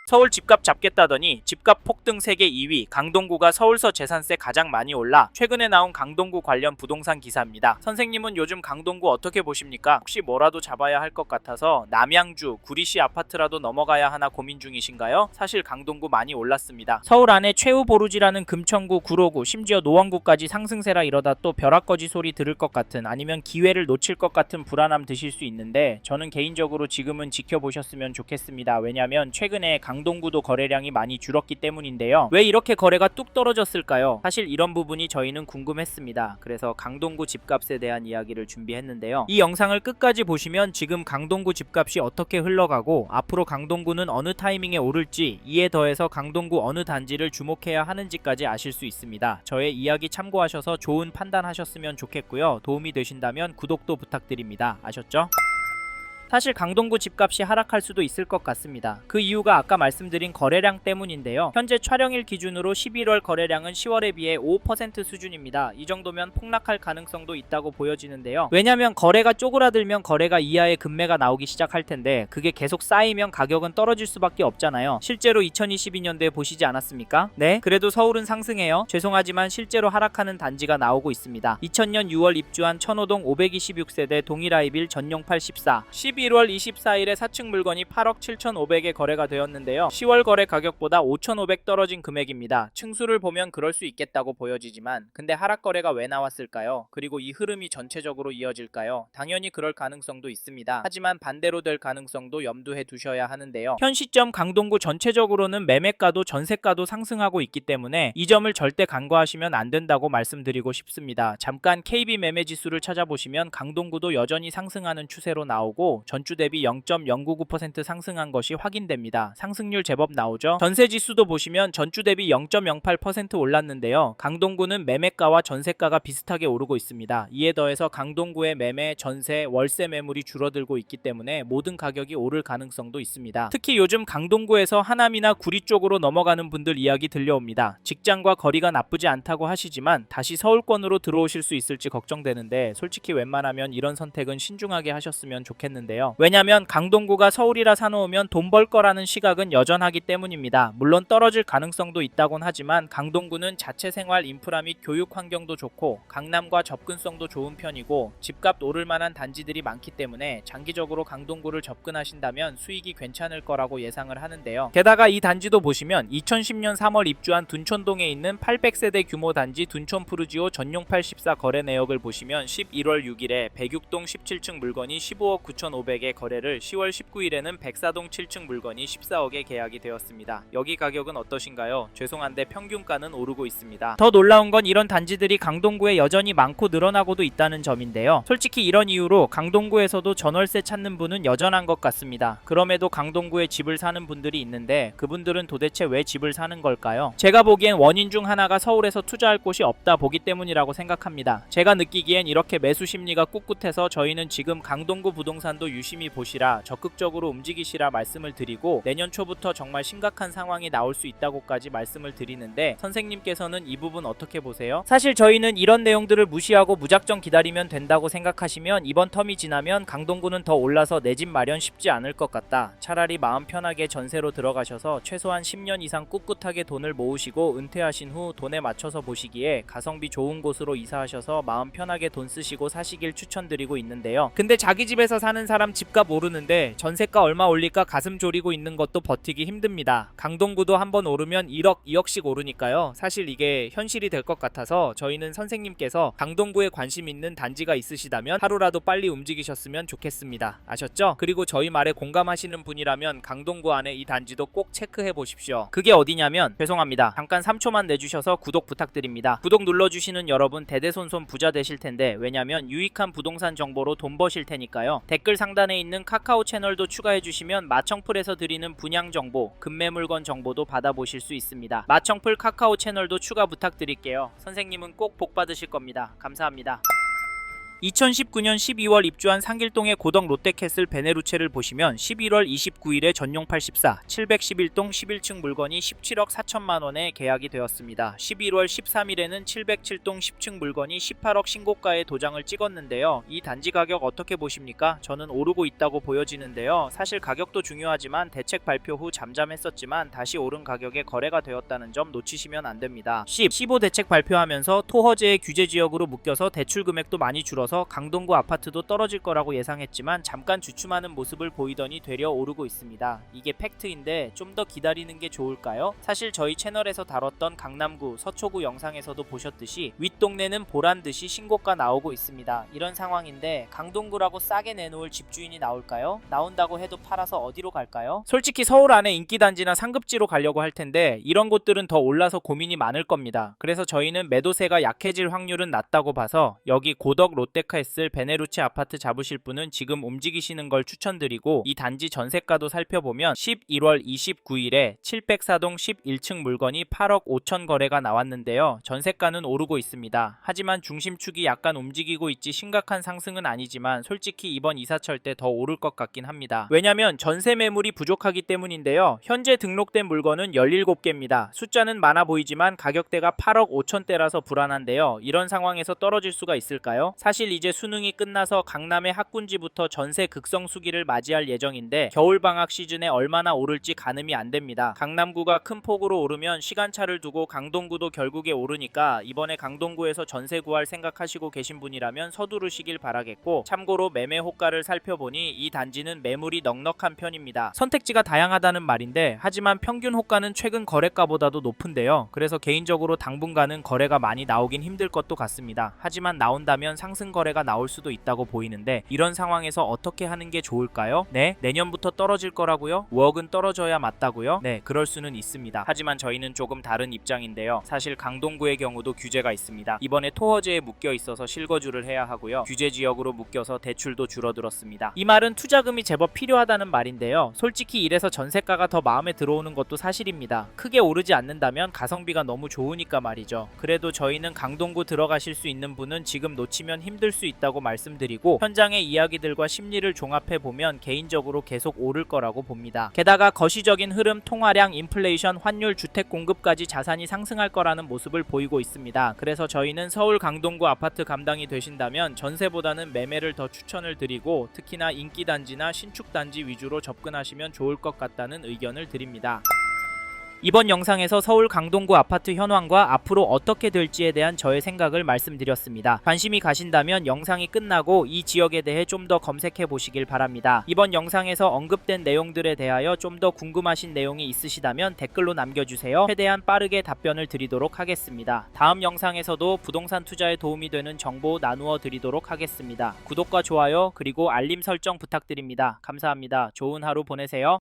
서울 집값 잡겠다더니 집값 폭등 세계 2위 강동구가 서울서 재산세 가장 많이 올라 최근에 나온 강동구 관련 부동산 기사입니다. 선생님은 요즘 강동구 어떻게 보십니까? 혹시 뭐라도 잡아야 할 것 같아서 남양주, 구리시 아파트라도 넘어가야 하나 고민 중이신가요? 사실 강동구 많이 올랐습니다. 서울 안에 최후 보루지라는 금천구, 구로구, 심지어 노원구까지 상승세라 이러다 또 벼락거지 소리 들을 것 같은 아니면 기회를 놓칠 것 같은 불안함 드실 수 있는데 저는 개인적으로 지금은 지켜보셨으면 좋겠습니다. 왜냐면 최근에 강동구도 거래량이 많이 줄었기 때문인데요. 왜 이렇게 거래가 뚝 떨어졌을까요? 사실 이런 부분이 저희는 궁금했습니다. 그래서 강동구 집값에 대한 이야기를 준비했는데요. 이 영상을 끝까지 보시면 지금 강동구 집값이 어떻게 흘러가고 앞으로 강동구는 어느 타이밍에 오를지, 이에 더해서 강동구 어느 단지를 주목해야 하는지까지 아실 수 있습니다. 저의 이야기 참고하셔서 좋은 판단하셨으면 좋겠고요. 도움이 되신다면 구독도 부탁드립니다. 아셨죠? 사실 강동구 집값이 하락할 수도 있을 것 같습니다. 그 이유가 아까 말씀드린 거래량 때문인데요. 현재 촬영일 기준으로 11월 거래량은 10월에 비해 5% 수준입니다. 이 정도면 폭락할 가능성도 있다고 보여지는데요. 왜냐면 거래가 쪼그라들면 거래가 이하의 금매가 나오기 시작할 텐데 그게 계속 쌓이면 가격은 떨어질 수밖에 없잖아요. 실제로 2022년도에 보시지 않았습니까? 네, 그래도 서울은 상승해요. 죄송하지만 실제로 하락하는 단지가 나오고 있습니다. 2000년 6월 입주한 천호동 526세대 동일아이빌 전용팔 14 11월 24일에 4층 물건이 8억 7,500에 거래가 되었는데요. 10월 거래 가격보다 5,500 떨어진 금액입니다. 층수를 보면 그럴 수 있겠다고 보여지지만 근데 하락 거래가 왜 나왔을까요? 그리고 이 흐름이 전체적으로 이어질까요? 당연히 그럴 가능성도 있습니다. 하지만 반대로 될 가능성도 염두해 두셔야 하는데요. 현 시점 강동구 전체적으로는 매매가도 전세가도 상승하고 있기 때문에 이 점을 절대 간과하시면 안 된다고 말씀드리고 싶습니다. 잠깐 KB 매매 지수를 찾아보시면 강동구도 여전히 상승하는 추세로 나오고 전주 대비 0.099% 상승한 것이 확인됩니다. 상승률 제법 나오죠. 전세 지수도 보시면 전주 대비 0.08% 올랐는데요. 강동구는 매매가와 전세가가 비슷하게 오르고 있습니다. 이에 더해서 강동구의 매매, 전세, 월세 매물이 줄어들고 있기 때문에 모든 가격이 오를 가능성도 있습니다. 특히 요즘 강동구에서 하남이나 구리 쪽으로 넘어가는 분들 이야기 들려옵니다. 직장과 거리가 나쁘지 않다고 하시지만 다시 서울권으로 들어오실 수 있을지 걱정되는데 솔직히 웬만하면 이런 선택은 신중하게 하셨으면 좋겠는데요. 왜냐면 강동구가 서울이라 사놓으면 돈 벌 거라는 시각은 여전하기 때문입니다. 물론 떨어질 가능성도 있다곤 하지만 강동구는 자체 생활 인프라 및 교육 환경도 좋고 강남과 접근성도 좋은 편이고 집값 오를 만한 단지들이 많기 때문에 장기적으로 강동구를 접근하신다면 수익이 괜찮을 거라고 예상을 하는데요. 게다가 이 단지도 보시면 2010년 3월 입주한 둔촌동에 있는 800세대 규모 단지 둔촌푸르지오 전용팔 14 거래 내역을 보시면 11월 6일에 106동 17층 물건이 15억 9,500에 거래를 10월 19일에는 104동 7층 물건이 14억에 계약이 되었습니다. 여기 가격은 어떠신가요? 죄송한데 평균가는 오르고 있습니다. 더 놀라운 건 이런 단지들이 강동구에 여전히 많고 늘어나고도 있다는 점인데요. 솔직히 이런 이유로 강동구에서도 전월세 찾는 분은 여전한 것 같습니다. 그럼에도 강동구에 집을 사는 분들이 있는데 그분들은 도대체 왜 집을 사는 걸까요? 제가 보기엔 원인 중 하나가 서울에서 투자할 곳이 없다 보기 때문이라고 생각합니다. 제가 느끼기엔 이렇게 매수 심리가 꿋꿋해서 저희는 지금 강동구 부동산도 유심히 보시라, 적극적으로 움직이시라 말씀을 드리고 내년 초부터 정말 심각한 상황이 나올 수 있다고까지 말씀을 드리는데 선생님께서는 이 부분 어떻게 보세요? 사실 저희는 이런 내용들을 무시하고 무작정 기다리면 된다고 생각하시면 이번 텀이 지나면 강동구는 더 올라서 내 집 마련 쉽지 않을 것 같다. 차라리 마음 편하게 전세로 들어가셔서 최소한 10년 이상 꿋꿋하게 돈을 모으시고 은퇴하신 후 돈에 맞춰서 보시기에 가성비 좋은 곳으로 이사하셔서 마음 편하게 돈 쓰시고 사시길 추천드리고 있는데요. 근데 자기 집에서 사는 사람 집값 오르는데 전세가 얼마 올릴까 가슴 졸이고 있는 것도 버티기 힘듭니다. 강동구도 한번 오르면 1억, 2억씩 오르니까요. 사실 이게 현실이 될 것 같아서 저희는 선생님께서 강동구에 관심 있는 단지가 있으시다면 하루라도 빨리 움직이셨으면 좋겠습니다. 아셨죠? 그리고 저희 말에 공감하시는 분이라면 강동구 안에 이 단지도 꼭 체크해 보십시오. 그게 어디냐면 죄송합니다. 잠깐 3초만 내주셔서 구독 부탁드립니다. 구독 눌러주시는 여러분 대대손손 부자 되실 텐데 왜냐면 유익한 부동산 정보로 돈 버실 테니까요. 댓글 상단에 있는 카카오 채널도 추가해 주시면 마청풀에서 드리는 분양 정보, 금매 물건 정보도 받아보실 수 있습니다. 마청풀 카카오 채널도 추가 부탁드릴게요. 선생님은 꼭 복 받으실 겁니다. 감사합니다. 2019년 12월 입주한 상길동의 고덕 롯데캐슬 베네루체를 보시면 11월 29일에 전용 84, 711동 11층 물건이 17억 4천만 원에 계약이 되었습니다. 11월 13일에는 707동 10층 물건이 18억 신고가에 도장을 찍었는데요. 이 단지 가격 어떻게 보십니까? 저는 오르고 있다고 보여지는데요. 사실 가격도 중요하지만 대책 발표 후 잠잠했었지만 다시 오른 가격에 거래가 되었다는 점 놓치시면 안 됩니다. 15 대책 발표하면서 토허제의 규제 지역으로 묶여서 대출 금액도 많이 줄어서 강동구 아파트도 떨어질 거라고 예상했지만 잠깐 주춤하는 모습을 보이더니 되려 오르고 있습니다. 이게 팩트인데 좀 더 기다리는 게 좋을까요? 사실 저희 채널에서 다뤘던 강남구, 서초구 영상에서도 보셨듯이 윗동네는 보란듯이 신고가 나오고 있습니다. 이런 상황인데 강동구라고 싸게 내놓을 집주인이 나올까요? 나온다고 해도 팔아서 어디로 갈까요? 솔직히 서울 안에 인기단지나 상급지로 가려고 할 텐데 이런 곳들은 더 올라서 고민이 많을 겁니다. 그래서 저희는 매도세가 약해질 확률은 낮다고 봐서 여기 고덕 롯데캐슬 베네루체 아파트 잡으실 분은 지금 움직이시는 걸 추천드리고 이 단지 전세가도 살펴보면 11월 29일에 704동 11층 물건이 8억 5천 거래가 나왔는데요. 전세가는 오르고 있습니다. 하지만 중심축이 약간 움직이고 있지 심각한 상승은 아니지만 솔직히 이번 이사철 때 더 오를 것 같긴 합니다. 왜냐면 전세 매물이 부족하기 때문인데요. 현재 등록된 물건은 17개입니다. 숫자는 많아 보이지만 가격대가 8억 5천대라서 불안한데요. 이런 상황에서 떨어질 수가 있을까요? 사실 이제 수능이 끝나서 강남의 학군지부터 전세 극성수기를 맞이할 예정인데 겨울방학 시즌에 얼마나 오를지 가늠이 안 됩니다. 강남구가 큰 폭으로 오르면 시간차를 두고 강동구도 결국에 오르니까 이번에 강동구에서 전세 구할 생각하시고 계신 분이라면 서두르시길 바라겠고 참고로 매매 호가를 살펴보니 이 단지는 매물이 넉넉한 편입니다. 선택지가 다양하다는 말인데 하지만 평균 호가는 최근 거래가보다도 높은데요. 그래서 개인적으로 당분간은 거래가 많이 나오긴 힘들 것도 같습니다. 하지만 나온다면 상승 거래가 나올 수도 있다고 보이는데 이런 상황에서 어떻게 하는 게 좋을까요? 네, 내년부터 떨어질 거라고요? 5억은 떨어져야 맞다고요? 네, 그럴 수는 있습니다. 하지만 저희는 조금 다른 입장인데요. 사실 강동구의 경우도 규제가 있습니다. 이번에 토허제에 묶여 있어서 실거주를 해야 하고요. 규제 지역으로 묶여서 대출도 줄어들었습니다. 이 말은 투자금이 제법 필요하다는 말인데요. 솔직히 이래서 전세가가 더 마음에 들어오는 것도 사실입니다. 크게 오르지 않는다면 가성비가 너무 좋으니까 말이죠. 그래도 저희는 강동구 들어가실 수 있는 분은 지금 놓치면 힘들 수 있다고 말씀드리고 현장의 이야기들과 심리를 종합해보면 개인적으로 계속 오를 거라고 봅니다. 게다가 거시적인 흐름, 통화량, 인플레이션, 환율, 주택 공급까지 자산이 상승할 거라는 모습을 보이고 있습니다. 그래서 저희는 서울 강동구 아파트 감당이 되신다면 전세보다는 매매를 더 추천을 드리고 특히나 인기단지나 신축단지 위주로 접근하시면 좋을 것 같다는 의견을 드립니다. 이번 영상에서 서울 강동구 아파트 현황과 앞으로 어떻게 될지에 대한 저의 생각을 말씀드렸습니다. 관심이 가신다면 영상이 끝나고 이 지역에 대해 좀 더 검색해 보시길 바랍니다. 이번 영상에서 언급된 내용들에 대하여 좀 더 궁금하신 내용이 있으시다면 댓글로 남겨주세요. 최대한 빠르게 답변을 드리도록 하겠습니다. 다음 영상에서도 부동산 투자에 도움이 되는 정보 나누어 드리도록 하겠습니다. 구독과 좋아요 그리고 알림 설정 부탁드립니다. 감사합니다. 좋은 하루 보내세요.